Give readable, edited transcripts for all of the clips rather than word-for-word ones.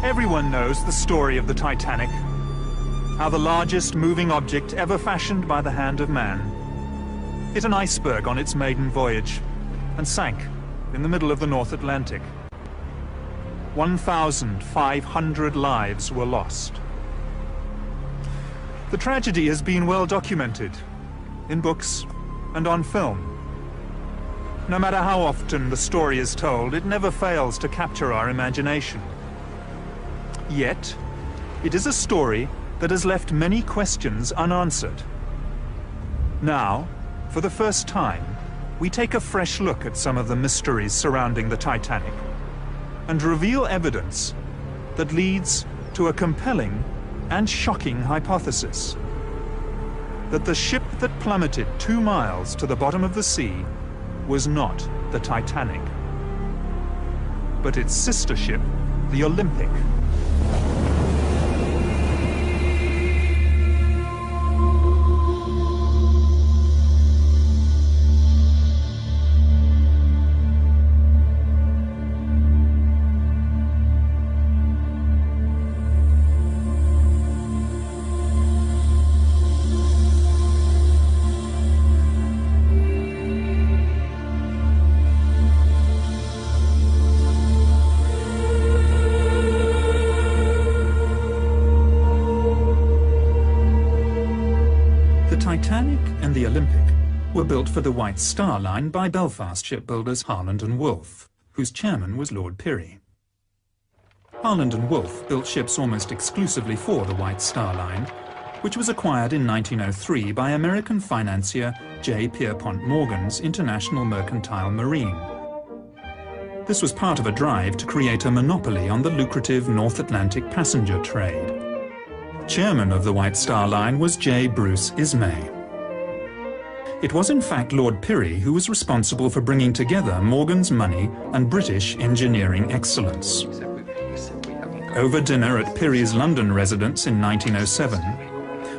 Everyone knows the story of the Titanic, how the largest moving object ever fashioned by the hand of man hit an iceberg on its maiden voyage and sank in the middle of the North Atlantic. 1,500 lives were lost. The tragedy has been well documented in books and on film. No matter how often the story is told, it never fails to capture our imagination. Yet, it is a story that has left many questions unanswered. Now, for the first time, we take a fresh look at some of the mysteries surrounding the Titanic and reveal evidence that leads to a compelling and shocking hypothesis: that the ship that plummeted 2 miles to the bottom of the sea was not the Titanic, but its sister ship, the Olympic. The Titanic and the Olympic were built for the White Star Line by Belfast shipbuilders Harland and Wolff, whose chairman was Lord Pirrie. Harland and Wolff built ships almost exclusively for the White Star Line, which was acquired in 1903 by American financier J. Pierpont Morgan's International Mercantile Marine. This was part of a drive to create a monopoly on the lucrative North Atlantic passenger trade. Chairman of the White Star Line was J. Bruce Ismay. It was in fact Lord Pirrie who was responsible for bringing together Morgan's money and British engineering excellence. Over dinner at Pirrie's London residence in 1907,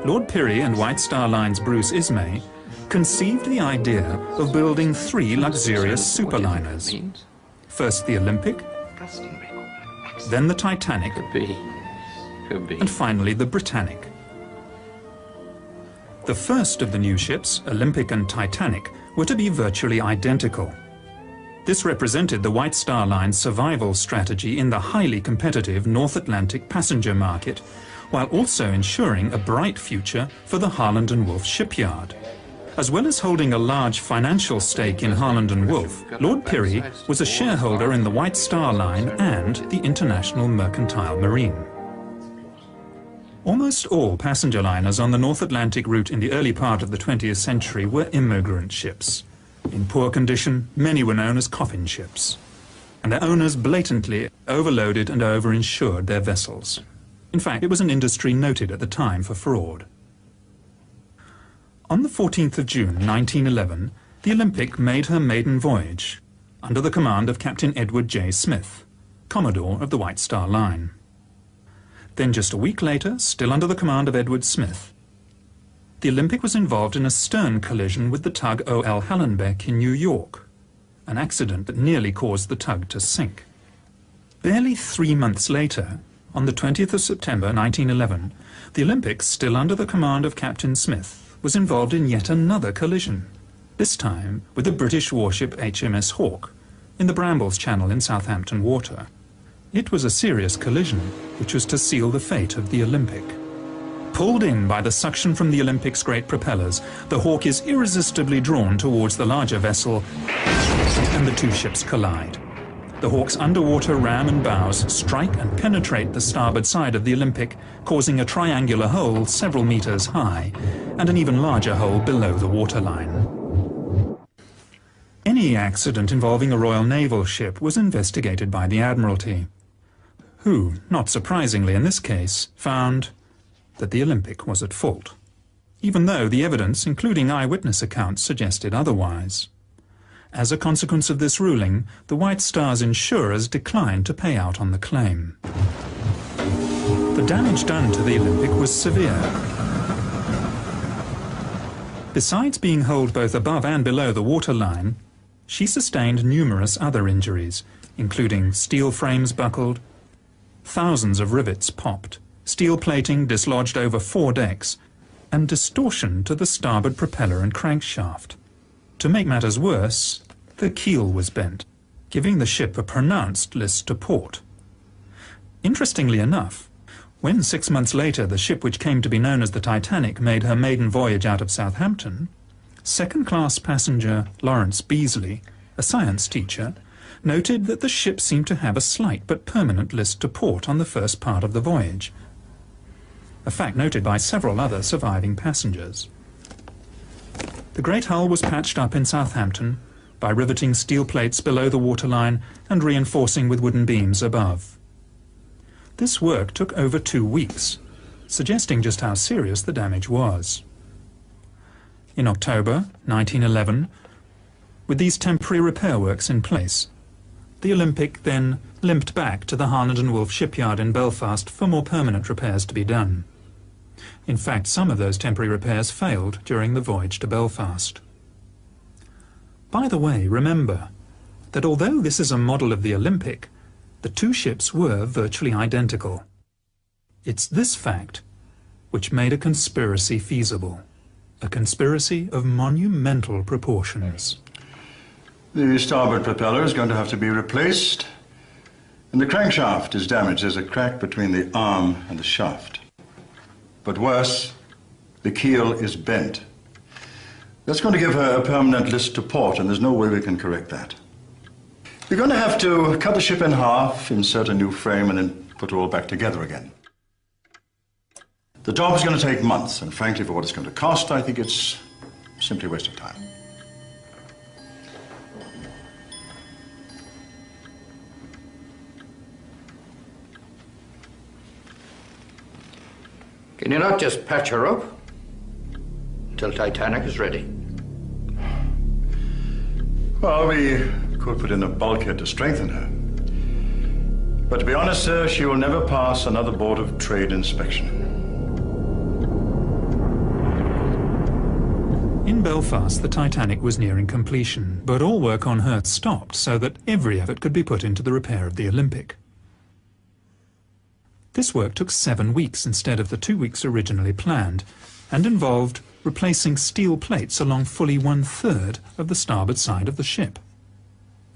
Lord Pirrie and White Star Line's Bruce Ismay conceived the idea of building 3 luxurious superliners. First the Olympic, then the Titanic, and finally the Britannic. The first of the new ships, Olympic and Titanic, were to be virtually identical. This represented the White Star Line's survival strategy in the highly competitive North Atlantic passenger market, while also ensuring a bright future for the Harland and Wolff shipyard. As well as holding a large financial stake in Harland and Wolff, Lord Pirrie was a shareholder in the White Star Line and the International Mercantile Marine. Almost all passenger liners on the North Atlantic route in the early part of the 20th century were immigrant ships. In poor condition, many were known as coffin ships, and their owners blatantly overloaded and overinsured their vessels. In fact, it was an industry noted at the time for fraud. On the 14th of June 1911, the Olympic made her maiden voyage, under the command of Captain Edward J. Smith, Commodore of the White Star Line. Then just a week later, still under the command of Edward Smith, the Olympic was involved in a stern collision with the tug O.L. Hallenbeck in New York, an accident that nearly caused the tug to sink. Barely 3 months later, on the 20th of September 1911, the Olympic, still under the command of Captain Smith, was involved in yet another collision, this time with the British warship HMS Hawke in the Brambles Channel in Southampton Water. It was a serious collision, which was to seal the fate of the Olympic. Pulled in by the suction from the Olympic's great propellers, the Hawke is irresistibly drawn towards the larger vessel, and the two ships collide. The Hawke's underwater ram and bows strike and penetrate the starboard side of the Olympic, causing a triangular hole several meters high, and an even larger hole below the waterline. Any accident involving a Royal Naval ship was investigated by the Admiralty, who, not surprisingly in this case, found that the Olympic was at fault, even though the evidence, including eyewitness accounts, suggested otherwise. As a consequence of this ruling, the White Star's insurers declined to pay out on the claim. The damage done to the Olympic was severe. Besides being holed both above and below the waterline, she sustained numerous other injuries, including steel frames buckled, Thousands of rivets popped, steel plating dislodged over 4 decks, and distortion to the starboard propeller and crankshaft. To make matters worse, the keel was bent, giving the ship a pronounced list to port. Interestingly enough, when 6 months later the ship which came to be known as the Titanic made her maiden voyage out of Southampton, second-class passenger Lawrence Beasley, a science teacher, noted that the ship seemed to have a slight but permanent list to port on the first part of the voyage, a fact noted by several other surviving passengers. The great hull was patched up in Southampton by riveting steel plates below the waterline and reinforcing with wooden beams above. This work took over 2 weeks, suggesting just how serious the damage was. In October 1911, with these temporary repair works in place, the Olympic then limped back to the Harland and Wolff shipyard in Belfast for more permanent repairs to be done. In fact, some of those temporary repairs failed during the voyage to Belfast. By the way, remember that although this is a model of the Olympic, the 2 ships were virtually identical. It's this fact which made a conspiracy feasible, a conspiracy of monumental proportions. The starboard propeller is going to have to be replaced, and the crankshaft is damaged. There's a crack between the arm and the shaft. But worse, the keel is bent. That's going to give her a permanent list to port, and there's no way we can correct that. We're going to have to cut the ship in half, insert a new frame, and then put it all back together again. The job is going to take months, and frankly, for what it's going to cost, I think it's simply a waste of time. Can you not just patch her up until Titanic is ready? Well, we could put in a bulkhead to strengthen her. But to be honest, sir, she will never pass another Board of Trade inspection. In Belfast, the Titanic was nearing completion, but all work on her stopped so that every effort could be put into the repair of the Olympic. This work took 7 weeks instead of the 2 weeks originally planned, and involved replacing steel plates along fully 1/3 of the starboard side of the ship.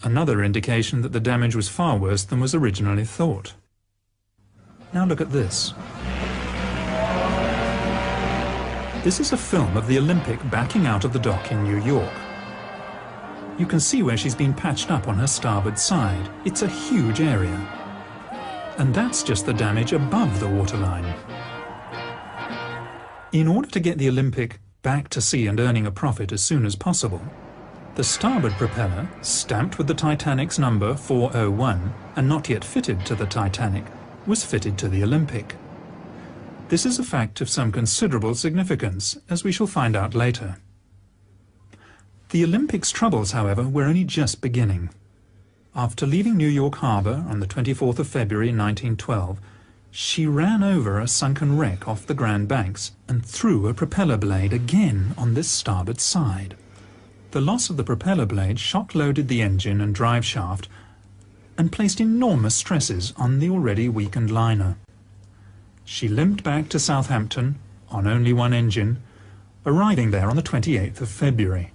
Another indication that the damage was far worse than was originally thought. Now look at this. This is a film of the Olympic backing out of the dock in New York. You can see where she's been patched up on her starboard side. It's a huge area. And that's just the damage above the waterline. In order to get the Olympic back to sea and earning a profit as soon as possible, the starboard propeller, stamped with the Titanic's number 401 and not yet fitted to the Titanic, was fitted to the Olympic. This is a fact of some considerable significance, as we shall find out later. The Olympic's troubles, however, were only just beginning. After leaving New York Harbor on the 24th of February 1912, she ran over a sunken wreck off the Grand Banks and threw a propeller blade again on this starboard side. The loss of the propeller blade shock-loaded the engine and drive shaft and placed enormous stresses on the already weakened liner. She limped back to Southampton on only one engine, arriving there on the 28th of February.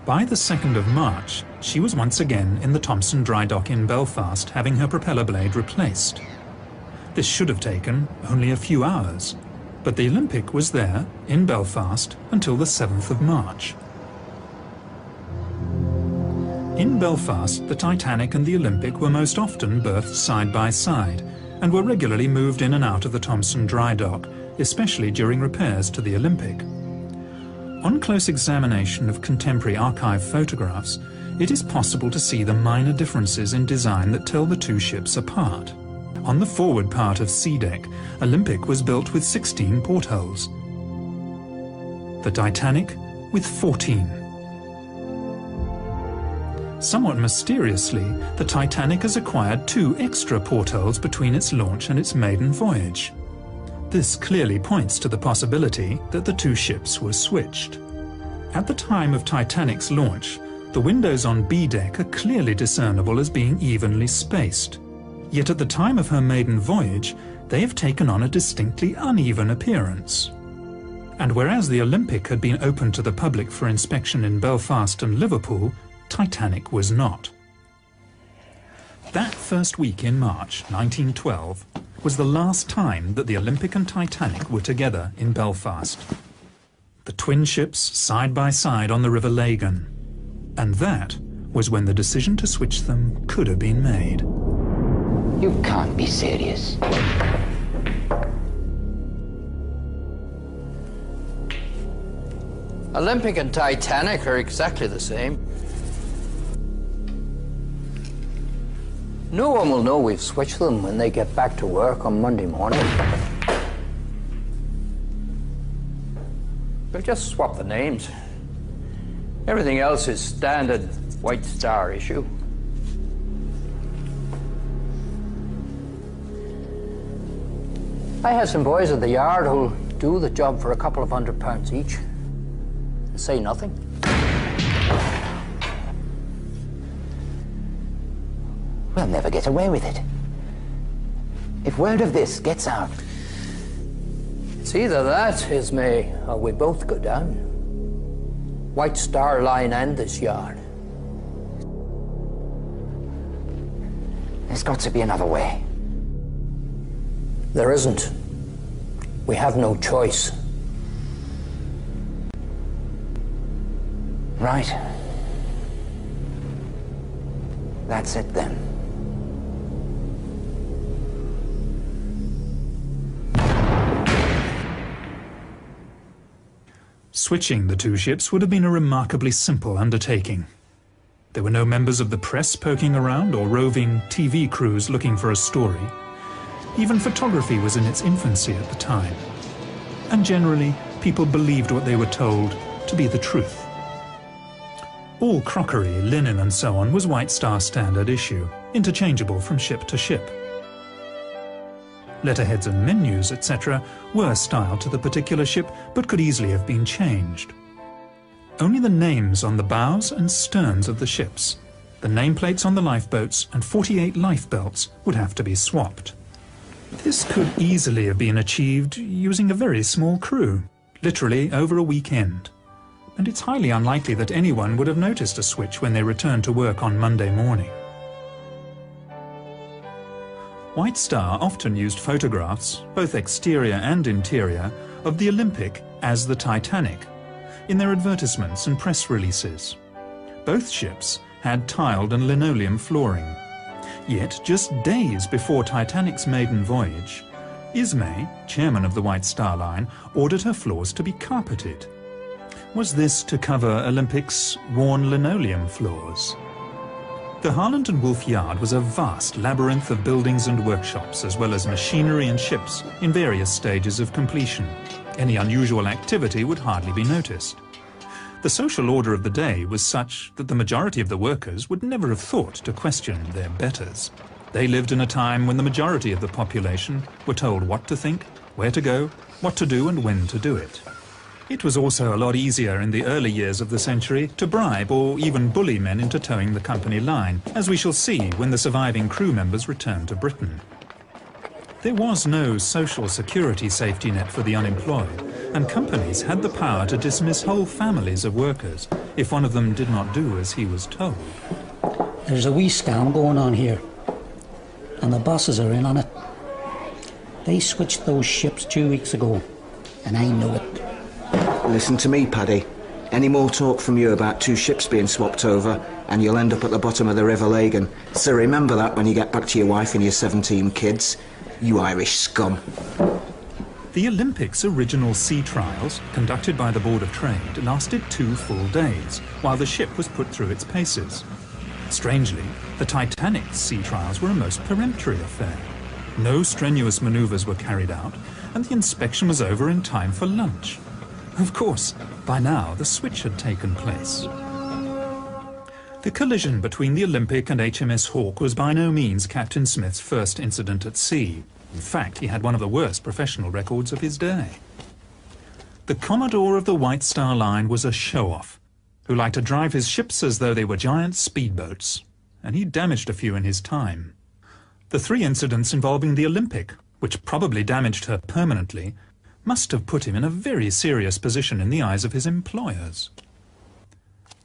By the 2nd of March, she was once again in the Thompson dry dock in Belfast, having her propeller blade replaced. This should have taken only a few hours, but the Olympic was there, in Belfast, until the 7th of March. In Belfast, the Titanic and the Olympic were most often berthed side by side, and were regularly moved in and out of the Thompson dry dock, especially during repairs to the Olympic. On close examination of contemporary archive photographs, it is possible to see the minor differences in design that tell the 2 ships apart. On the forward part of sea deck, Olympic was built with 16 portholes. The Titanic with 14. Somewhat mysteriously, the Titanic has acquired 2 extra portholes between its launch and its maiden voyage. This clearly points to the possibility that the 2 ships were switched. At the time of Titanic's launch, the windows on B deck are clearly discernible as being evenly spaced. Yet at the time of her maiden voyage, they have taken on a distinctly uneven appearance. And whereas the Olympic had been opened to the public for inspection in Belfast and Liverpool, Titanic was not. That first week in March 1912 was the last time that the Olympic and Titanic were together in Belfast. The twin ships side by side on the River Lagan. And that was when the decision to switch them could have been made. You can't be serious. Olympic and Titanic are exactly the same. No one will know we've switched them when they get back to work on Monday morning. We'll just swap the names. Everything else is standard White Star issue. I have some boys at the yard who'll do the job for a couple of £100 each. And say nothing. We'll never get away with it. If word of this gets out... It's either that, Ismay, or we both go down. White Star Line and this yard. There's got to be another way. There isn't. We have no choice. Right. That's it then. Switching the two ships would have been a remarkably simple undertaking. There were no members of the press poking around or roving TV crews looking for a story. Even photography was in its infancy at the time. And generally, people believed what they were told to be the truth. All crockery, linen and so on was White Star standard issue, interchangeable from ship to ship. Letterheads and menus, etc., were styled to the particular ship, but could easily have been changed. Only the names on the bows and sterns of the ships, the nameplates on the lifeboats, and 48 lifebelts would have to be swapped. This could easily have been achieved using a very small crew, literally over a weekend. And it's highly unlikely that anyone would have noticed a switch when they returned to work on Monday morning. White Star often used photographs, both exterior and interior, of the Olympic as the Titanic, in their advertisements and press releases. Both ships had tiled and linoleum flooring. Yet, just days before Titanic's maiden voyage, Ismay, chairman of the White Star Line, ordered her floors to be carpeted. Was this to cover Olympic's worn linoleum floors? The Harland and Wolff Yard was a vast labyrinth of buildings and workshops, as well as machinery and ships in various stages of completion. Any unusual activity would hardly be noticed. The social order of the day was such that the majority of the workers would never have thought to question their betters. They lived in a time when the majority of the population were told what to think, where to go, what to do and when to do it. It was also a lot easier in the early years of the century to bribe or even bully men into towing the company line, as we shall see when the surviving crew members returned to Britain. There was no social security safety net for the unemployed, and companies had the power to dismiss whole families of workers if one of them did not do as he was told. There's a wee scam going on here, and the bosses are in on it. They switched those ships 2 weeks ago, and I know it. Listen to me, Paddy. Any more talk from you about two ships being swapped over, and you'll end up at the bottom of the River Lagan. So remember that when you get back to your wife and your 17 kids. You Irish scum. The Olympics' original sea trials, conducted by the Board of Trade, lasted 2 full days, while the ship was put through its paces. Strangely, the Titanic's sea trials were a most peremptory affair. No strenuous manoeuvres were carried out, and the inspection was over in time for lunch. Of course, by now the switch had taken place. The collision between the Olympic and HMS Hawke was by no means Captain Smith's first incident at sea. In fact, he had one of the worst professional records of his day. The Commodore of the White Star Line was a show-off, who liked to drive his ships as though they were giant speedboats, and he damaged a few in his time. The 3 incidents involving the Olympic, which probably damaged her permanently, must have put him in a very serious position in the eyes of his employers.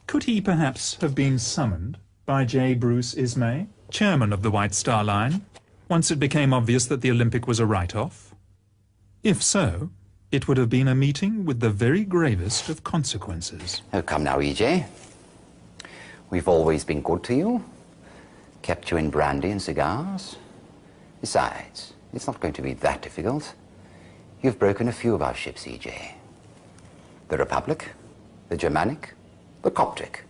Could he perhaps have been summoned by J. Bruce Ismay, chairman of the White Star Line, once it became obvious that the Olympic was a write-off? If so, it would have been a meeting with the very gravest of consequences. Oh, come now, E.J. We've always been good to you. Kept you in brandy and cigars. Besides, it's not going to be that difficult. You've broken a few of our ships, E.J. The Republic, the Germanic, the Coptic.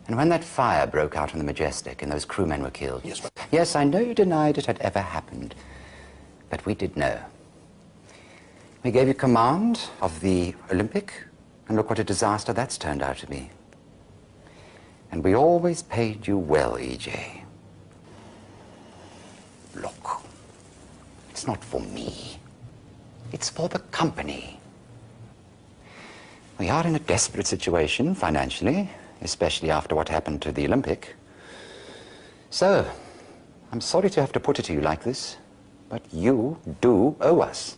And when that fire broke out on the Majestic and those crewmen were killed... Yes, I know you denied it had ever happened, but we did know. We gave you command of the Olympic, and look what a disaster that's turned out to be. And we always paid you well, E.J. Look, it's not for me. It's for the company. We are in a desperate situation financially, especially after what happened to the Olympic. So, I'm sorry to have to put it to you like this, but you do owe us.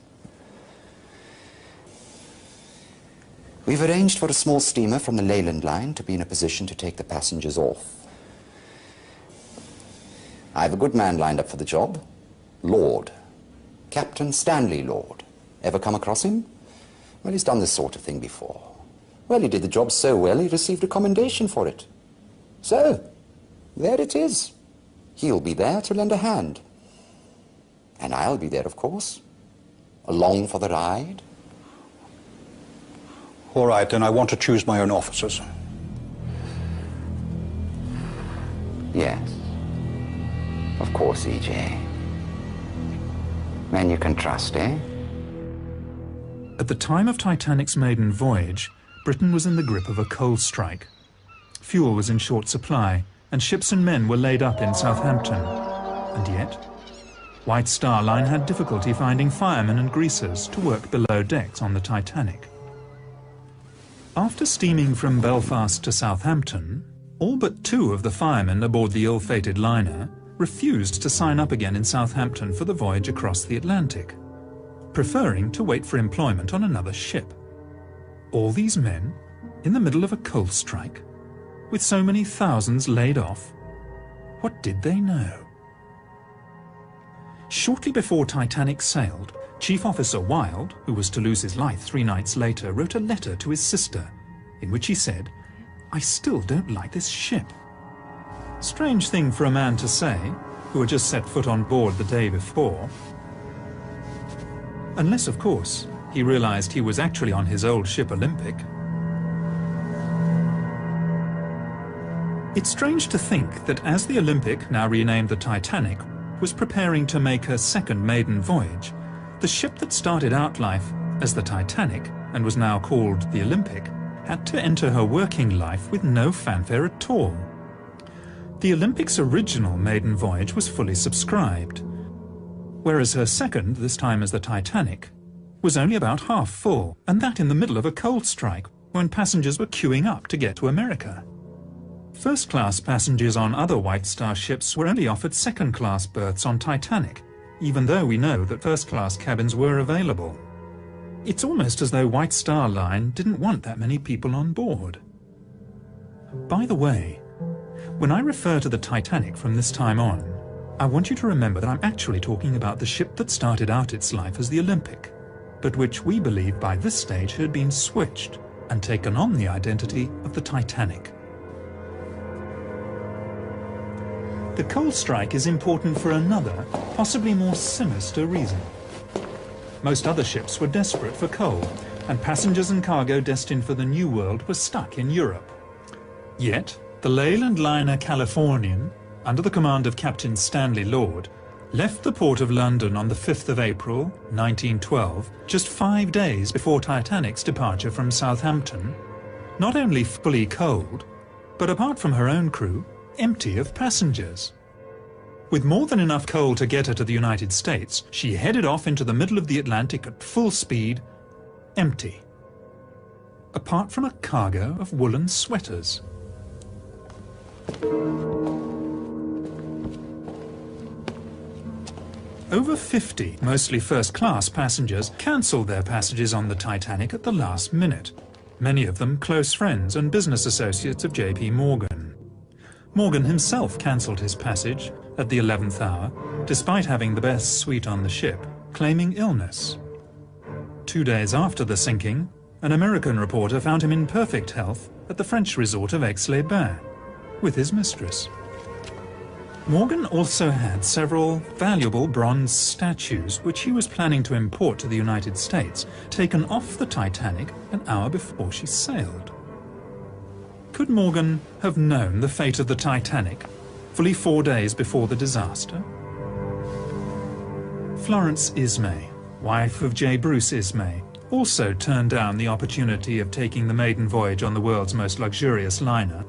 We've arranged for a small steamer from the Leyland line to be in a position to take the passengers off. I have a good man lined up for the job. Lord. Captain Stanley Lord. Ever come across him? Well, he's done this sort of thing before. Well, he did the job so well, he received a commendation for it. So, there it is. He'll be there to lend a hand. And I'll be there, of course. Along for the ride. All right, then I want to choose my own officers. Yes. Of course, E.J. Men you can trust, eh? At the time of Titanic's maiden voyage, Britain was in the grip of a coal strike. Fuel was in short supply, and ships and men were laid up in Southampton. And yet, White Star Line had difficulty finding firemen and greasers to work below decks on the Titanic. After steaming from Belfast to Southampton, all but 2 of the firemen aboard the ill-fated liner refused to sign up again in Southampton for the voyage across the Atlantic, preferring to wait for employment on another ship. All these men, in the middle of a coal strike, with so many thousands laid off, what did they know? Shortly before Titanic sailed, Chief Officer Wilde, who was to lose his life 3 nights later, wrote a letter to his sister, in which he said, "I still don't like this ship." Strange thing for a man to say, who had just set foot on board the day before. Unless, of course, he realized he was actually on his old ship Olympic. It's strange to think that as the Olympic, now renamed the Titanic, was preparing to make her second maiden voyage, the ship that started out life as the Titanic and was now called the Olympic had to enter her working life with no fanfare at all. The Olympic's original maiden voyage was fully subscribed, whereas her second, this time as the Titanic, was only about half full, and that in the middle of a coal strike when passengers were queuing up to get to America. First-class passengers on other White Star ships were only offered second-class berths on Titanic, even though we know that first-class cabins were available. It's almost as though White Star Line didn't want that many people on board. By the way, when I refer to the Titanic from this time on, I want you to remember that I'm actually talking about the ship that started out its life as the Olympic, but which we believe by this stage had been switched and taken on the identity of the Titanic. The coal strike is important for another, possibly more sinister reason. Most other ships were desperate for coal, and passengers and cargo destined for the New World were stuck in Europe. Yet, the Leyland liner Californian, under the command of Captain Stanley Lord, left the port of London on the 5th of April, 1912, just 5 days before Titanic's departure from Southampton, not only fully coaled, but apart from her own crew, empty of passengers. With more than enough coal to get her to the United States, she headed off into the middle of the Atlantic at full speed, empty. Apart from a cargo of woolen sweaters. Over 50, mostly first-class passengers, cancelled their passages on the Titanic at the last minute, many of them close friends and business associates of J.P. Morgan. Morgan himself cancelled his passage at the 11th hour, despite having the best suite on the ship, claiming illness. 2 days after the sinking, an American reporter found him in perfect health at the French resort of Aix-les-Bains, with his mistress. Morgan also had several valuable bronze statues which he was planning to import to the United States, taken off the Titanic an hour before she sailed. Could Morgan have known the fate of the Titanic fully 4 days before the disaster? Florence Ismay, wife of J. Bruce Ismay, also turned down the opportunity of taking the maiden voyage on the world's most luxurious liner,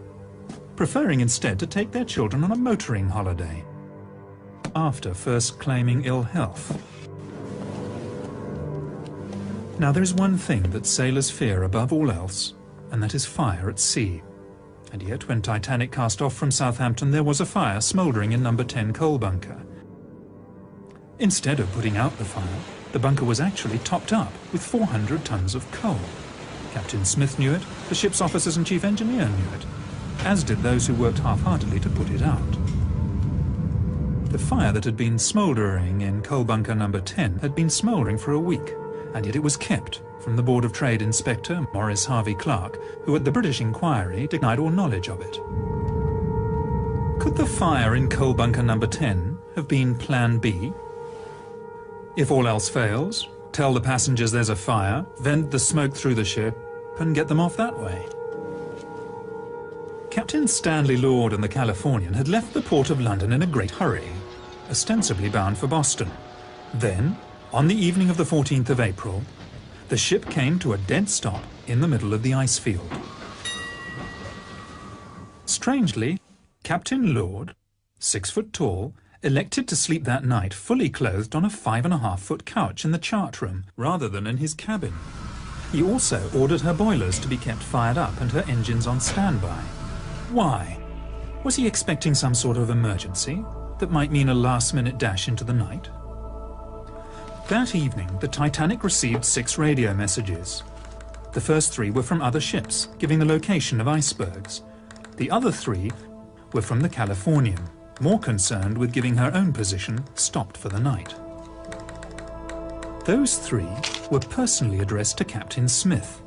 preferring instead to take their children on a motoring holiday, after first claiming ill health. Now there is one thing that sailors fear above all else, and that is fire at sea. And yet when Titanic cast off from Southampton, there was a fire smouldering in number 10 coal bunker. Instead of putting out the fire, the bunker was actually topped up with 400 tons of coal. Captain Smith knew it, the ship's officers and chief engineer knew it, as did those who worked half-heartedly to put it out. The fire that had been smouldering in coal bunker number 10 had been smouldering for a week, and yet it was kept from the Board of Trade Inspector Maurice Harvey Clark, who at the British inquiry denied all knowledge of it. Could the fire in coal bunker number 10 have been Plan B? If all else fails, tell the passengers there's a fire, vent the smoke through the ship, and get them off that way. Captain Stanley Lord and the Californian had left the port of London in a great hurry, ostensibly bound for Boston. Then, on the evening of the 14th of April, the ship came to a dead stop in the middle of the ice field. Strangely, Captain Lord, 6 foot tall, elected to sleep that night fully clothed on a 5.5-foot couch in the chart room rather than in his cabin. He also ordered her boilers to be kept fired up and her engines on standby. Why? Was he expecting some sort of emergency that might mean a last-minute dash into the night? That evening, the Titanic received 6 radio messages. The first 3 were from other ships, giving the location of icebergs. The other 3 were from the Californian, more concerned with giving her own position, stopped for the night. Those 3 were personally addressed to Captain Smith.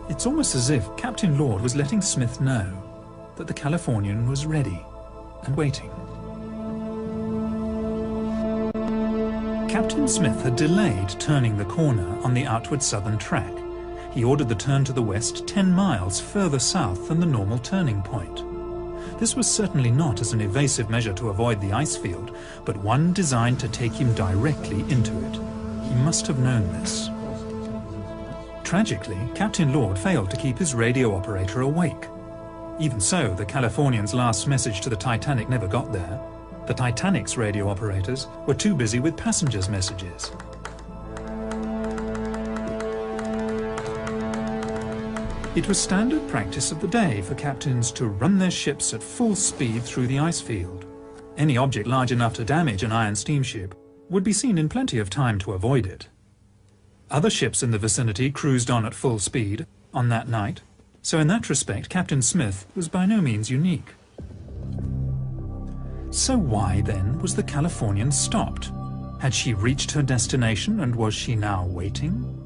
It's almost as if Captain Lord was letting Smith know that the Californian was ready and waiting. Captain Smith had delayed turning the corner on the outward southern track. He ordered the turn to the west 10 miles further south than the normal turning point. This was certainly not as an evasive measure to avoid the ice field, but one designed to take him directly into it. He must have known this. Tragically, Captain Lord failed to keep his radio operator awake. Even so, the Californian's last message to the Titanic never got there. The Titanic's radio operators were too busy with passengers' messages. It was standard practice of the day for captains to run their ships at full speed through the ice field. Any object large enough to damage an iron steamship would be seen in plenty of time to avoid it. Other ships in the vicinity cruised on at full speed on that night, so in that respect Captain Smith was by no means unique. So why then was the Californian stopped? Had she reached her destination and was she now waiting?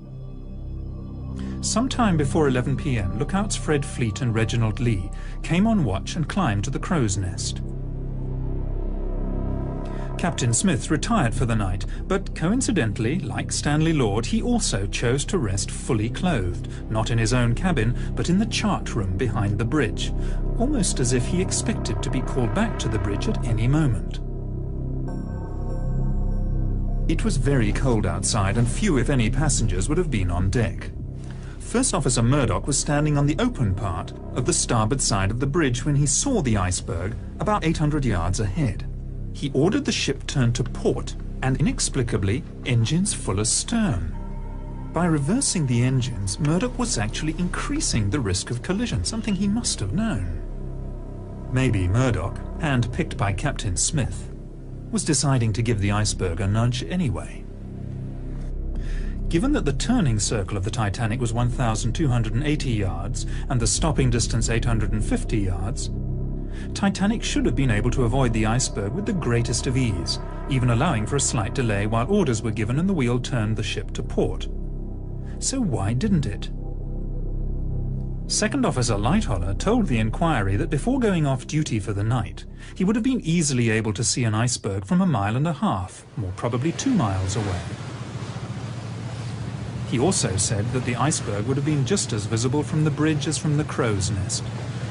Sometime before 11 p.m, lookouts Fred Fleet and Reginald Lee came on watch and climbed to the crow's nest. Captain Smith retired for the night, but coincidentally, like Stanley Lord, he also chose to rest fully clothed, not in his own cabin, but in the chart room behind the bridge, almost as if he expected to be called back to the bridge at any moment. It was very cold outside, and few, if any, passengers would have been on deck. First Officer Murdoch was standing on the open part of the starboard side of the bridge when he saw the iceberg about 800 yards ahead. He ordered the ship turned to port and, inexplicably, engines full astern. By reversing the engines, Murdoch was actually increasing the risk of collision, something he must have known. Maybe Murdoch, hand-picked by Captain Smith, was deciding to give the iceberg a nudge anyway. Given that the turning circle of the Titanic was 1,280 yards and the stopping distance 850 yards, Titanic should have been able to avoid the iceberg with the greatest of ease, even allowing for a slight delay while orders were given and the wheel turned the ship to port. So why didn't it? Second Officer Lightoller told the inquiry that before going off duty for the night, he would have been easily able to see an iceberg from 1.5 miles, more probably 2 miles away. He also said that the iceberg would have been just as visible from the bridge as from the crow's nest.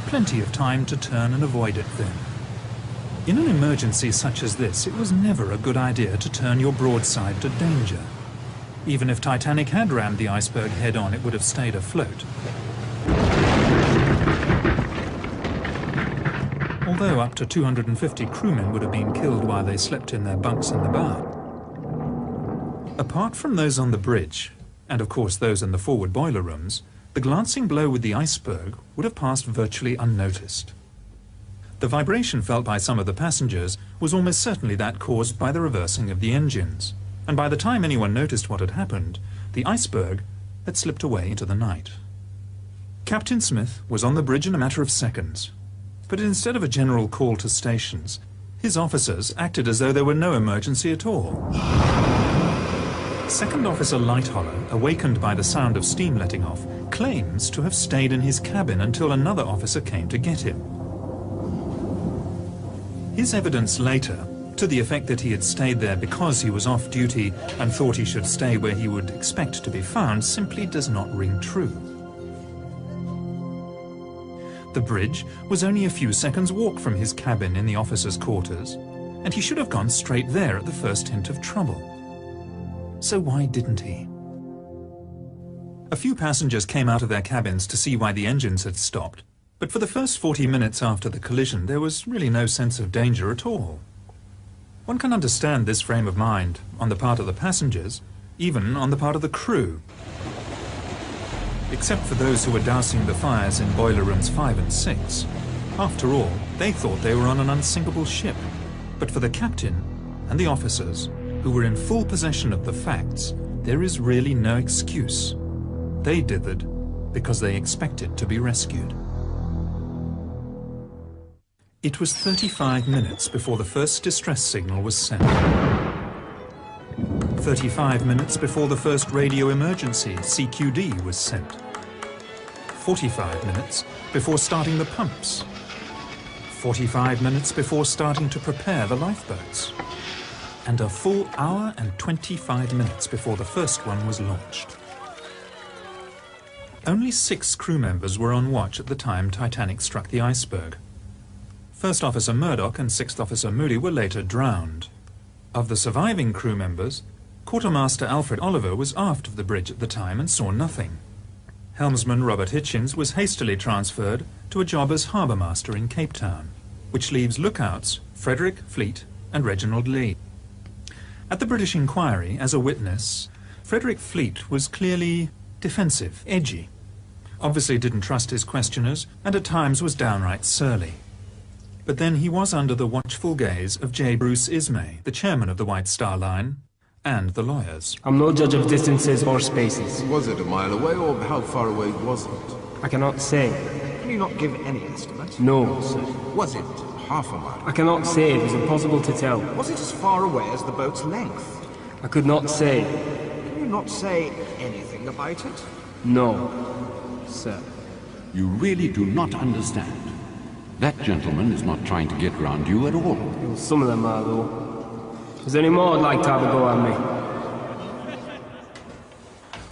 Plenty of time to turn and avoid it then. In an emergency such as this, it was never a good idea to turn your broadside to danger. Even if Titanic had rammed the iceberg head-on, it would have stayed afloat. Although up to 250 crewmen would have been killed while they slept in their bunks in the bow. Apart from those on the bridge, and of course those in the forward boiler rooms, the glancing blow with the iceberg would have passed virtually unnoticed. The vibration felt by some of the passengers was almost certainly that caused by the reversing of the engines, and by the time anyone noticed what had happened, the iceberg had slipped away into the night. Captain Smith was on the bridge in a matter of seconds, but instead of a general call to stations, his officers acted as though there were no emergency at all. Second Officer Lightoller, awakened by the sound of steam letting off, claims to have stayed in his cabin until another officer came to get him. His evidence later, to the effect that he had stayed there because he was off duty and thought he should stay where he would expect to be found, simply does not ring true. The bridge was only a few seconds' walk from his cabin in the officers' quarters, and he should have gone straight there at the first hint of trouble. So why didn't he? A few passengers came out of their cabins to see why the engines had stopped, but for the first 40 minutes after the collision there was really no sense of danger at all. One can understand this frame of mind on the part of the passengers, even on the part of the crew. Except for those who were dousing the fires in boiler rooms 5 and 6. After all, they thought they were on an unsinkable ship. But for the captain and the officers, who were in full possession of the facts, there is really no excuse. They dithered because they expected to be rescued. It was 35 minutes before the first distress signal was sent. 35 minutes before the first radio emergency, CQD, was sent. 45 minutes before starting the pumps. 45 minutes before starting to prepare the lifeboats. And a full hour and 25 minutes before the first one was launched. Only 6 crew members were on watch at the time Titanic struck the iceberg. First Officer Murdoch and Sixth Officer Moody were later drowned. Of the surviving crew members, Quartermaster Alfred Oliver was aft of the bridge at the time and saw nothing. Helmsman Robert Hitchins was hastily transferred to a job as harbour master in Cape Town, which leaves lookouts Frederick, Fleet and Reginald Lee. At the British inquiry, as a witness, Frederick Fleet was clearly defensive, edgy, obviously didn't trust his questioners, and at times was downright surly. But then he was under the watchful gaze of J. Bruce Ismay, the chairman of the White Star Line, and the lawyers. I'm no judge of distances or spaces. Was it a mile away, or how far away was it? I cannot say. Can you not give any estimate? No, sir. Was it half a mile? I cannot say. It is impossible to tell. Was it as far away as the boat's length? I could not say. Can you not say anything about it? No, sir. You really do not understand. That gentleman is not trying to get round you at all. Well, some of them are, though. Is there any more I'd like to have a go at me?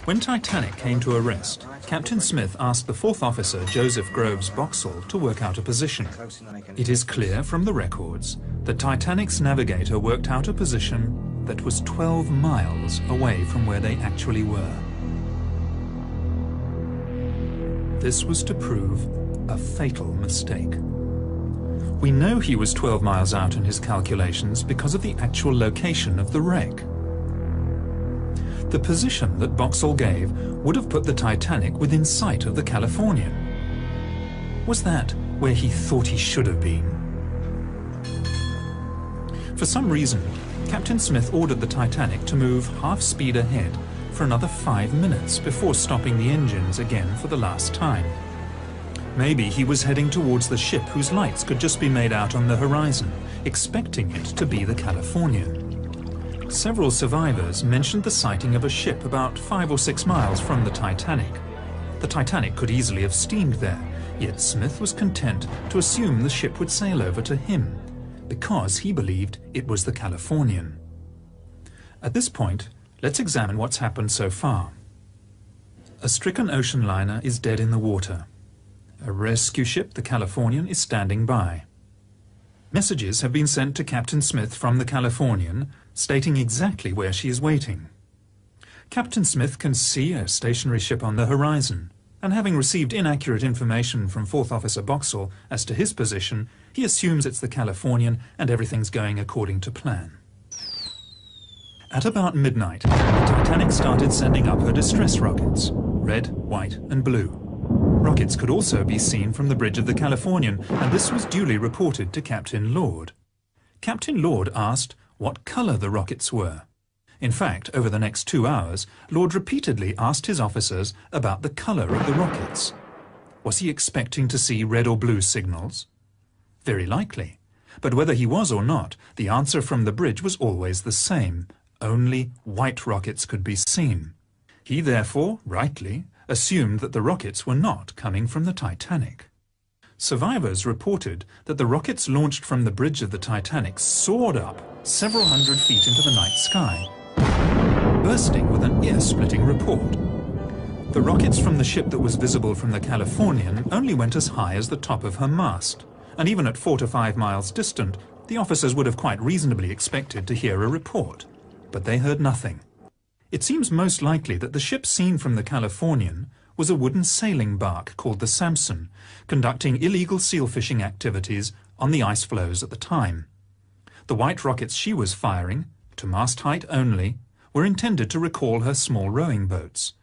When Titanic came to a rest, Captain Smith asked the 4th Officer, Joseph Groves Boxall, to work out a position. It is clear from the records that Titanic's navigator worked out a position that was 12 miles away from where they actually were. This was to prove a fatal mistake. We know he was 12 miles out in his calculations because of the actual location of the wreck. The position that Boxall gave would have put the Titanic within sight of the Californian. Was that where he thought he should have been? For some reason, Captain Smith ordered the Titanic to move half speed ahead for another 5 minutes before stopping the engines again for the last time. Maybe he was heading towards the ship whose lights could just be made out on the horizon, expecting it to be the Californian. Several survivors mentioned the sighting of a ship about 5 or 6 miles from the Titanic. The Titanic could easily have steamed there, yet Smith was content to assume the ship would sail over to him, because he believed it was the Californian. At this point, let's examine what's happened so far. A stricken ocean liner is dead in the water. A rescue ship, the Californian, is standing by. Messages have been sent to Captain Smith from the Californian, stating exactly where she is waiting. Captain Smith can see a stationary ship on the horizon, and having received inaccurate information from 4th Officer Boxall as to his position, he assumes it's the Californian and everything's going according to plan. At about midnight, the Titanic started sending up her distress rockets, red, white and blue. Rockets could also be seen from the bridge of the Californian, and this was duly reported to Captain Lord. Captain Lord asked what colour the rockets were. In fact, over the next 2 hours, Lord repeatedly asked his officers about the colour of the rockets. Was he expecting to see red or blue signals? Very likely. But whether he was or not, the answer from the bridge was always the same. Only white rockets could be seen. He therefore, rightly, assumed that the rockets were not coming from the Titanic. Survivors reported that the rockets launched from the bridge of the Titanic soared up several hundred feet into the night sky, bursting with an ear-splitting report. The rockets from the ship that was visible from the Californian only went as high as the top of her mast, and even at 4 to 5 miles distant, the officers would have quite reasonably expected to hear a report. But they heard nothing. It seems most likely that the ship seen from the Californian was a wooden sailing bark called the Samson, conducting illegal seal fishing activities on the ice floes at the time. The white rockets she was firing, to mast height only, were intended to recall her small rowing boats.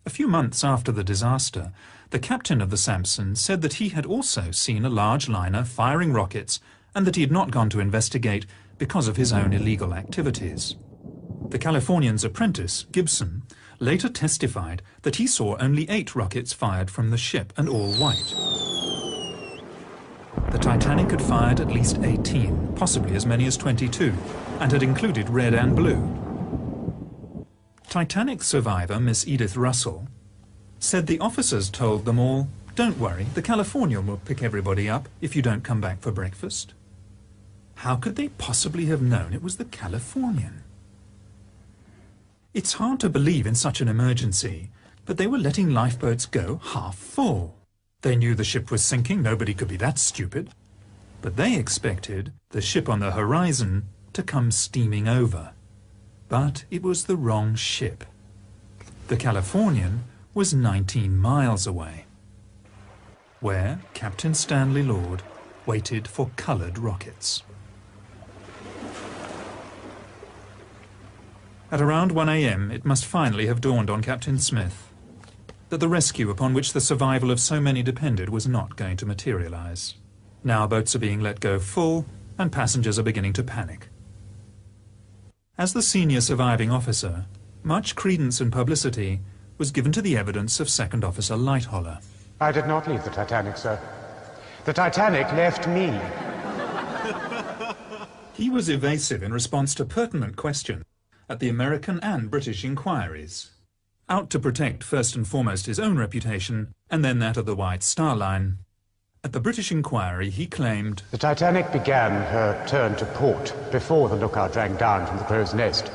A few months after the disaster, the captain of the Samson said that he had also seen a large liner firing rockets and that he had not gone to investigate because of his own illegal activities. The Californian's apprentice, Gibson, later testified that he saw only 8 rockets fired from the ship, and all white. The Titanic had fired at least 18, possibly as many as 22, and had included red and blue. Titanic survivor Miss Edith Russell said the officers told them all, "Don't worry, the Californian will pick everybody up if you don't come back for breakfast." How could they possibly have known it was the Californian? It's hard to believe in such an emergency, but they were letting lifeboats go half full. They knew the ship was sinking, nobody could be that stupid. But they expected the ship on the horizon to come steaming over. But it was the wrong ship. The Californian was 19 miles away, where Captain Stanley Lord waited for coloured rockets. At around 1 a.m., it must finally have dawned on Captain Smith that the rescue upon which the survival of so many depended was not going to materialize. Now boats are being let go full, and passengers are beginning to panic. As the senior surviving officer, much credence and publicity was given to the evidence of Second Officer Lightholler. I did not leave the Titanic, sir. The Titanic left me. He was evasive in response to pertinent questions at the American and British inquiries, out to protect first and foremost his own reputation and then that of the White Star Line. At the British inquiry, he claimed, "The Titanic began her turn to port before the lookout rang down from the crow's nest."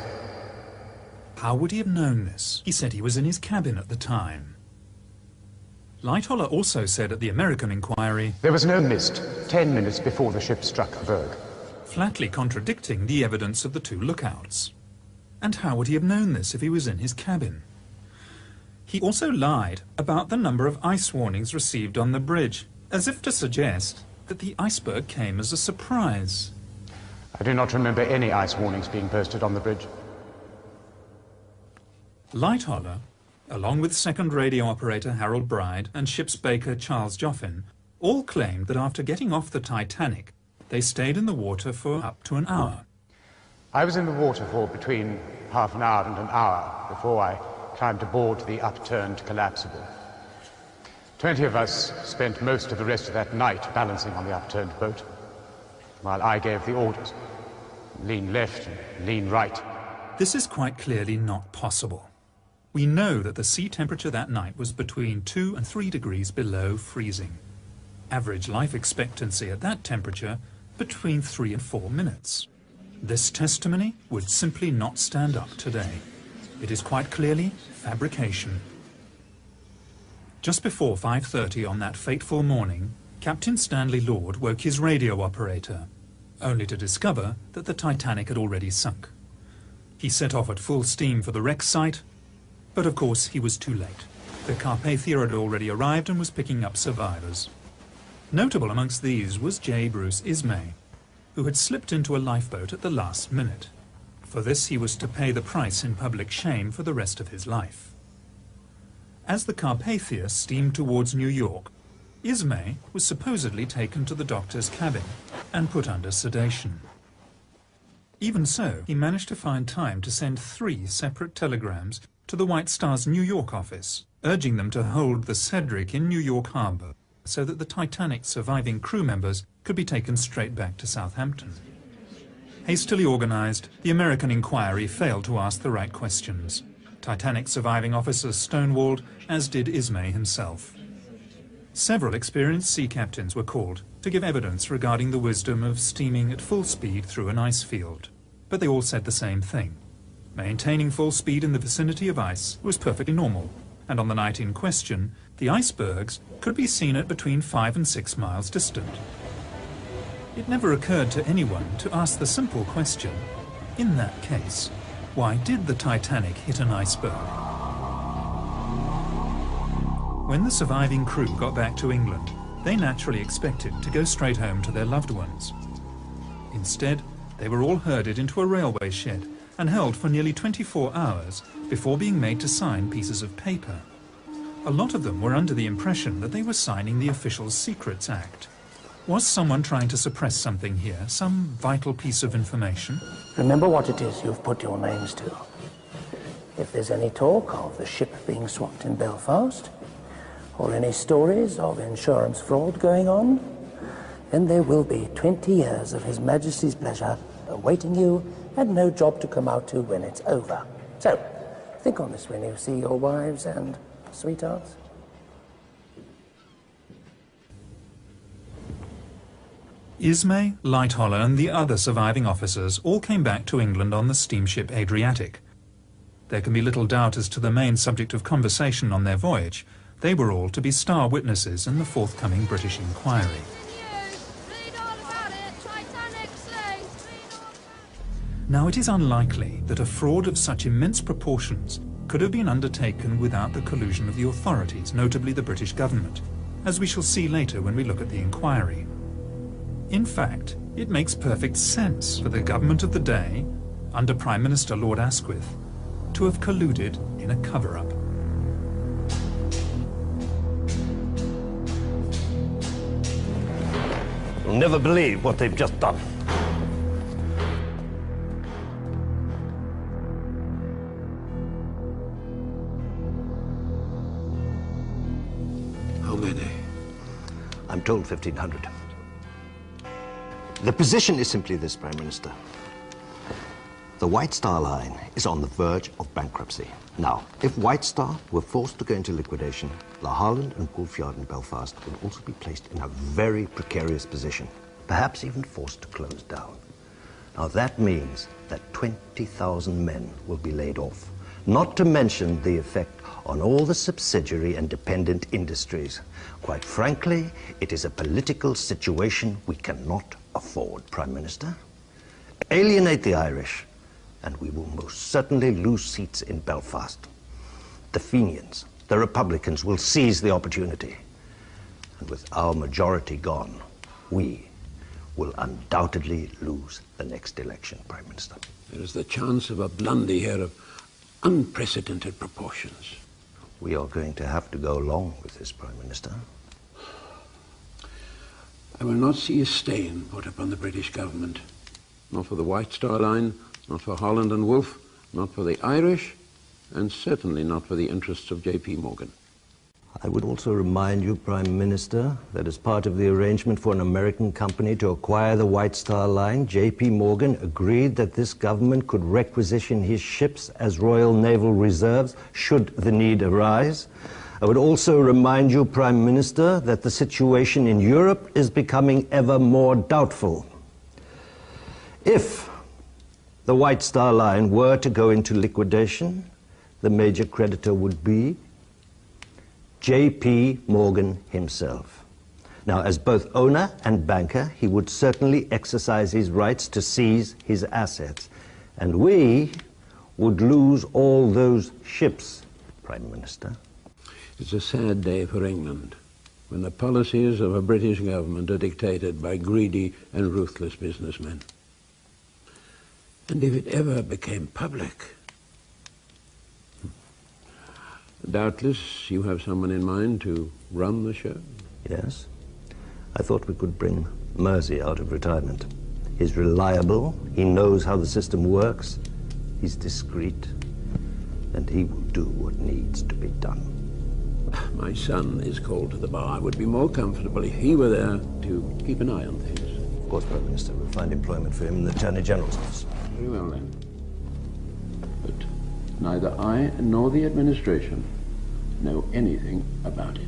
How would he have known this? He said he was in his cabin at the time. Lightholler also said at the American inquiry, "There was no mist 10 minutes before the ship struck a berg," flatly contradicting the evidence of the 2 lookouts. And how would he have known this if he was in his cabin? He also lied about the number of ice warnings received on the bridge, as if to suggest that the iceberg came as a surprise. "I do not remember any ice warnings being posted on the bridge." Lightholler, along with second radio operator Harold Bride and ship's baker Charles Joffin, all claimed that after getting off the Titanic, they stayed in the water for up to an hour. I was in the water for between half an hour and an hour before I climbed aboard the upturned collapsible. 20 of us spent most of the rest of that night balancing on the upturned boat, while I gave the orders. Lean left and lean right. This is quite clearly not possible. We know that the sea temperature that night was between 2 and 3 degrees below freezing. Average life expectancy at that temperature between 3 and 4 minutes. This testimony would simply not stand up today. It is quite clearly fabrication. Just before 5:30 on that fateful morning, Captain Stanley Lord woke his radio operator, only to discover that the Titanic had already sunk. He set off at full steam for the wreck site, but of course he was too late. The Carpathia had already arrived and was picking up survivors. Notable amongst these was J. Bruce Ismay, who had slipped into a lifeboat at the last minute. For this he was to pay the price in public shame for the rest of his life. As the Carpathia steamed towards New York, Ismay was supposedly taken to the doctor's cabin and put under sedation. Even so, he managed to find time to send 3 separate telegrams to the White Star's New York office, urging them to hold the Cedric in New York Harbor so that the Titanic's surviving crew members could be taken straight back to Southampton. Hastily organized, the American inquiry failed to ask the right questions. Titanic surviving officers stonewalled, as did Ismay himself. Several experienced sea captains were called to give evidence regarding the wisdom of steaming at full speed through an ice field. But they all said the same thing. Maintaining full speed in the vicinity of ice was perfectly normal, and on the night in question, the icebergs could be seen at between 5 and 6 miles distant. It never occurred to anyone to ask the simple question, in that case, why did the Titanic hit an iceberg? When the surviving crew got back to England, they naturally expected to go straight home to their loved ones. Instead, they were all herded into a railway shed and held for nearly 24 hours before being made to sign pieces of paper. A lot of them were under the impression that they were signing the Official Secrets Act. Was someone trying to suppress something here, some vital piece of information? Remember what it is you've put your names to. If there's any talk of the ship being swapped in Belfast, or any stories of insurance fraud going on, then there will be 20 years of His Majesty's pleasure awaiting you and no job to come out to when it's over. So, think on this when you see your wives and sweethearts. Ismay, Lightoller and the other surviving officers all came back to England on the steamship Adriatic. There can be little doubt as to the main subject of conversation on their voyage. They were all to be star witnesses in the forthcoming British inquiry. Now, it is unlikely that a fraud of such immense proportions could have been undertaken without the collusion of the authorities, notably the British government, as we shall see later when we look at the inquiry. In fact, it makes perfect sense for the government of the day, under Prime Minister Lord Asquith, to have colluded in a cover-up. You'll never believe what they've just done. How many? I'm told 1,500. The position is simply this, Prime Minister. The White Star Line is on the verge of bankruptcy. Now, if White Star were forced to go into liquidation, La Holland and Wolfyard in Belfast would also be placed in a very precarious position, perhaps even forced to close down. Now, that means that 20,000 men will be laid off, not to mention the effect on all the subsidiary and dependent industries. Quite frankly, it is a political situation we cannot afford, Prime Minister. Alienate the Irish, and we will most certainly lose seats in Belfast. The Fenians, the Republicans, will seize the opportunity. And with our majority gone, we will undoubtedly lose the next election, Prime Minister. There is the chance of a blunder here of unprecedented proportions. We are going to have to go along with this, Prime Minister. I will not see a stain put upon the British government, not for the White Star Line, Not for Holland and Wolff, not for the Irish, and certainly not for the interests of J.P. Morgan. I would also remind you, Prime Minister, that as part of the arrangement for an American company to acquire the White Star Line, J.P. Morgan agreed that this government could requisition his ships as Royal Naval Reserves should the need arise. I would also remind you, Prime Minister, that the situation in Europe is becoming ever more doubtful. If the White Star Line were to go into liquidation, the major creditor would be J.P. Morgan himself. Now, as both owner and banker, he would certainly exercise his rights to seize his assets. And we would lose all those ships, Prime Minister. It's a sad day for England, when the policies of a British government are dictated by greedy and ruthless businessmen. And if it ever became public... Doubtless you have someone in mind to run the show? Yes. I thought we could bring Mersey out of retirement. He's reliable, he knows how the system works, he's discreet, and he will do what needs to be done. My son is called to the bar. I would be more comfortable if he were there to keep an eye on things. Of course, Prime Minister, we'll find employment for him in the Attorney General's office. Very well, then. But neither I nor the administration know anything about it.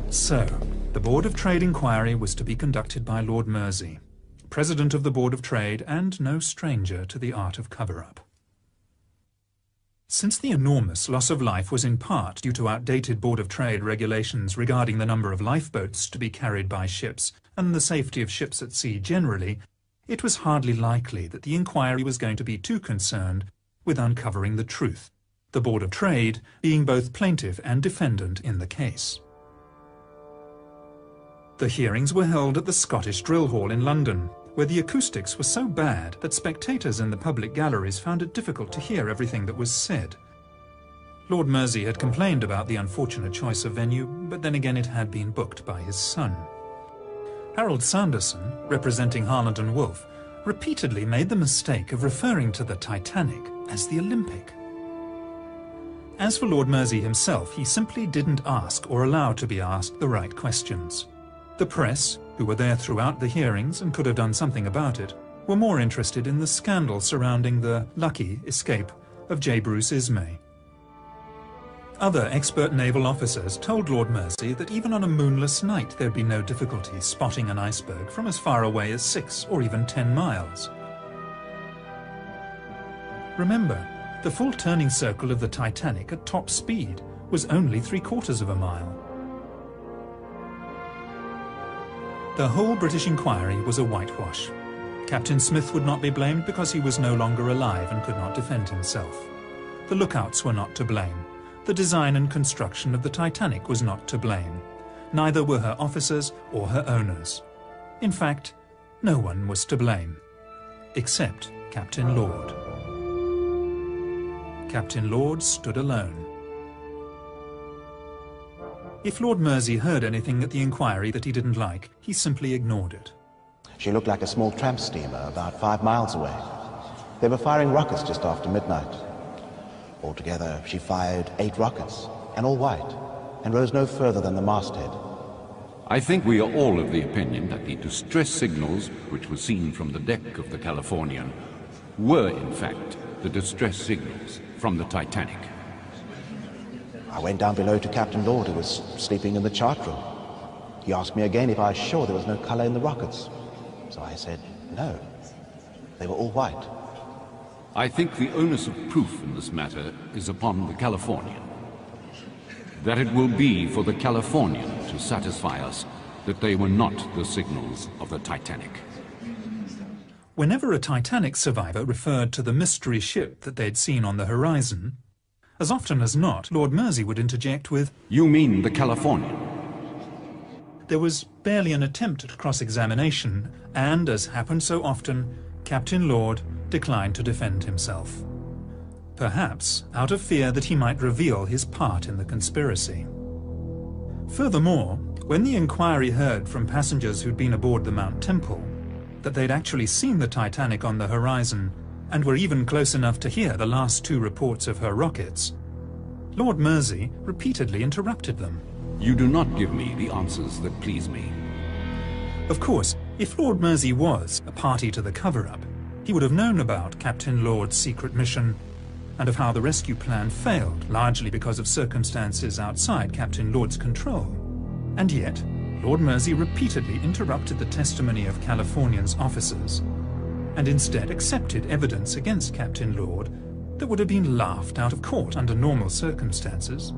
So, the Board of Trade inquiry was to be conducted by Lord Mersey, President of the Board of Trade and no stranger to the art of cover-up. Since the enormous loss of life was in part due to outdated Board of Trade regulations regarding the number of lifeboats to be carried by ships and the safety of ships at sea generally, it was hardly likely that the inquiry was going to be too concerned with uncovering the truth, the Board of Trade being both plaintiff and defendant in the case. The hearings were held at the Scottish Drill Hall in London, where the acoustics were so bad that spectators in the public galleries found it difficult to hear everything that was said. Lord Mersey had complained about the unfortunate choice of venue, but then again it had been booked by his son. Harold Sanderson, representing Harland and Wolff, repeatedly made the mistake of referring to the Titanic as the Olympic. As for Lord Mersey himself, he simply didn't ask or allow to be asked the right questions. The press, who were there throughout the hearings and could have done something about it, were more interested in the scandal surrounding the lucky escape of J. Bruce Ismay. Other expert naval officers told Lord Mersey that even on a moonless night there'd be no difficulty spotting an iceberg from as far away as 6 or even 10 miles. Remember, the full turning circle of the Titanic at top speed was only 3/4 of a mile. The whole British inquiry was a whitewash. Captain Smith would not be blamed because he was no longer alive and could not defend himself. The lookouts were not to blame. The design and construction of the Titanic was not to blame. Neither were her officers or her owners. In fact, no one was to blame, except Captain Lord. Captain Lord stood alone. If Lord Mersey heard anything at the inquiry that he didn't like, he simply ignored it. She looked like a small tramp steamer about 5 miles away. They were firing rockets just after midnight. Altogether, she fired 8 rockets, and all white, and rose no further than the masthead. I think we are all of the opinion that the distress signals, which were seen from the deck of the Californian, were in fact the distress signals from the Titanic. I went down below to Captain Lord, who was sleeping in the chart room. He asked me again if I was sure there was no color in the rockets. So I said, no, they were all white. I think the onus of proof in this matter is upon the Californian. That it will be for the Californian to satisfy us that they were not the signals of the Titanic. Whenever a Titanic survivor referred to the mystery ship that they'd seen on the horizon, as often as not, Lord Mersey would interject with, "You mean the Californian?" There was barely an attempt at cross-examination, and, as happened so often, Captain Lord declined to defend himself. Perhaps out of fear that he might reveal his part in the conspiracy. Furthermore, When the inquiry heard from passengers who'd been aboard the Mount Temple that they'd actually seen the Titanic on the horizon and were even close enough to hear the last 2 reports of her rockets, Lord Mersey repeatedly interrupted them. You do not give me the answers that please me. Of course, if Lord Mersey was a party to the cover-up, he would have known about Captain Lord's secret mission and of how the rescue plan failed, largely because of circumstances outside Captain Lord's control. And yet, Lord Mersey repeatedly interrupted the testimony of Californian's officers and instead accepted evidence against Captain Lord that would have been laughed out of court under normal circumstances.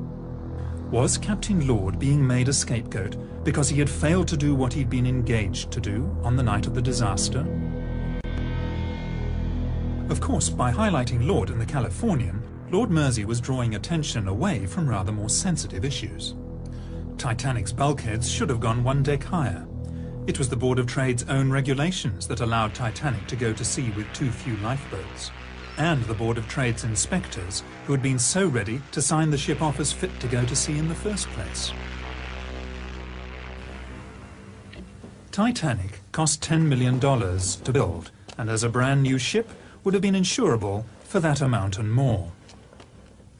Was Captain Lord being made a scapegoat because he had failed to do what he'd been engaged to do on the night of the disaster? Of course, by highlighting Lord and the Californian, Lord Mersey was drawing attention away from rather more sensitive issues. Titanic's bulkheads should have gone 1 deck higher. It was the Board of Trade's own regulations that allowed Titanic to go to sea with too few lifeboats, and the Board of Trade's inspectors who had been so ready to sign the ship off as fit to go to sea in the first place. Titanic cost $10 million to build, and as a brand new ship would have been insurable for that amount and more.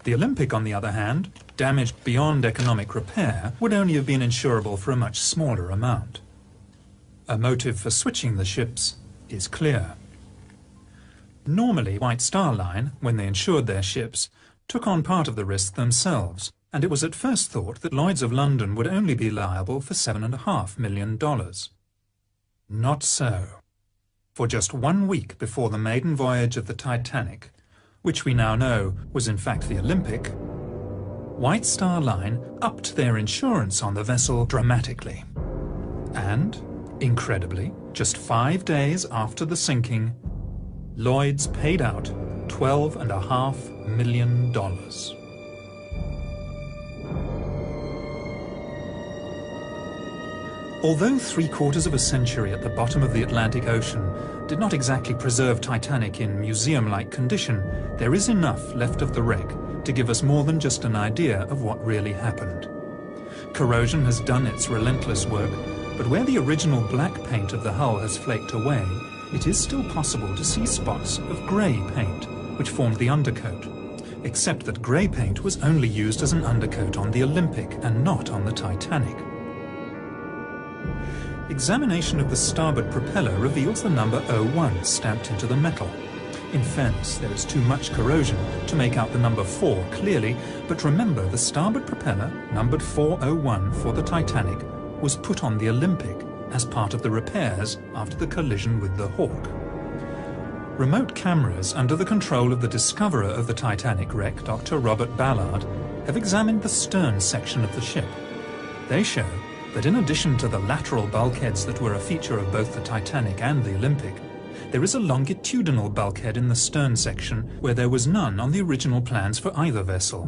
The Olympic, on the other hand, damaged beyond economic repair, would only have been insurable for a much smaller amount. A motive for switching the ships is clear. Normally, White Star Line, when they insured their ships, took on part of the risk themselves, and it was at first thought that Lloyd's of London would only be liable for $7.5 million. Not so. For just 1 week before the maiden voyage of the Titanic, which we now know was in fact the Olympic, White Star Line upped their insurance on the vessel dramatically. And, incredibly, just 5 days after the sinking, Lloyd's paid out $12.5 million. Although 3/4 of a century at the bottom of the Atlantic Ocean did not exactly preserve Titanic in museum-like condition, there is enough left of the wreck to give us more than just an idea of what really happened. Corrosion has done its relentless work, but where the original black paint of the hull has flaked away, it is still possible to see spots of grey paint, which formed the undercoat, except that grey paint was only used as an undercoat on the Olympic and not on the Titanic. Examination of the starboard propeller reveals the number 01 stamped into the metal. In fairness, there is too much corrosion to make out the number 4 clearly, but remember the starboard propeller, numbered 401 for the Titanic, was put on the Olympic as part of the repairs after the collision with the Hawk. Remote cameras under the control of the discoverer of the Titanic wreck, Dr. Robert Ballard, have examined the stern section of the ship. They show that in addition to the lateral bulkheads that were a feature of both the Titanic and the Olympic, there is a longitudinal bulkhead in the stern section where there was none on the original plans for either vessel.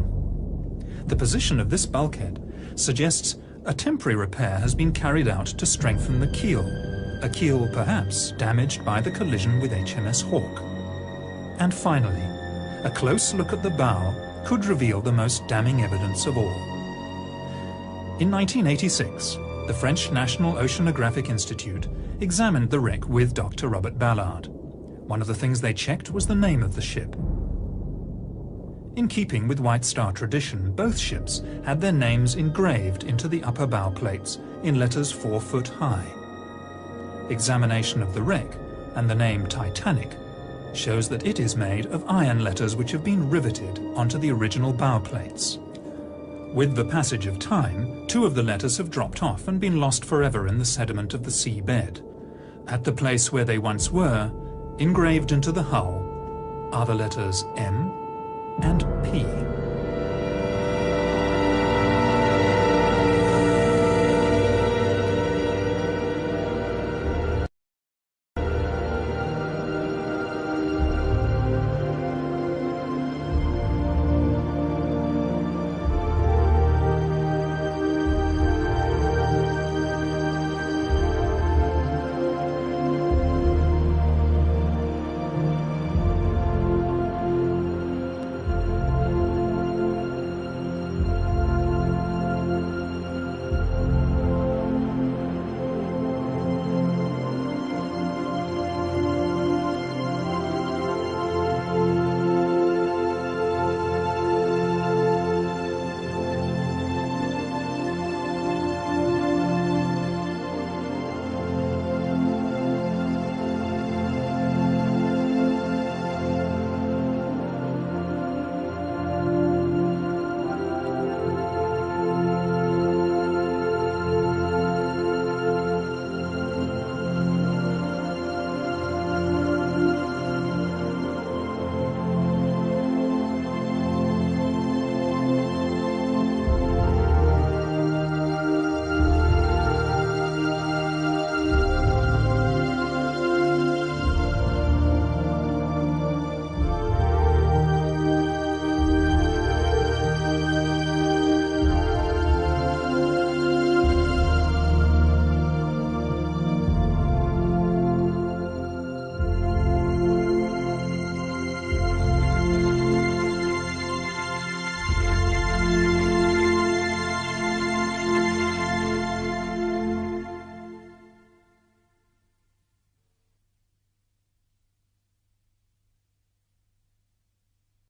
The position of this bulkhead suggests a temporary repair has been carried out to strengthen the keel, a keel perhaps damaged by the collision with HMS Hawk. And finally, a close look at the bow could reveal the most damning evidence of all. In 1986, the French National Oceanographic Institute examined the wreck with Dr. Robert Ballard. One of the things they checked was the name of the ship. In keeping with White Star tradition, both ships had their names engraved into the upper bow plates in letters 4 foot high. Examination of the wreck and the name Titanic shows that it is made of iron letters which have been riveted onto the original bow plates. With the passage of time, 2 of the letters have dropped off and been lost forever in the sediment of the sea bed. At the place where they once were, engraved into the hull, are the letters M and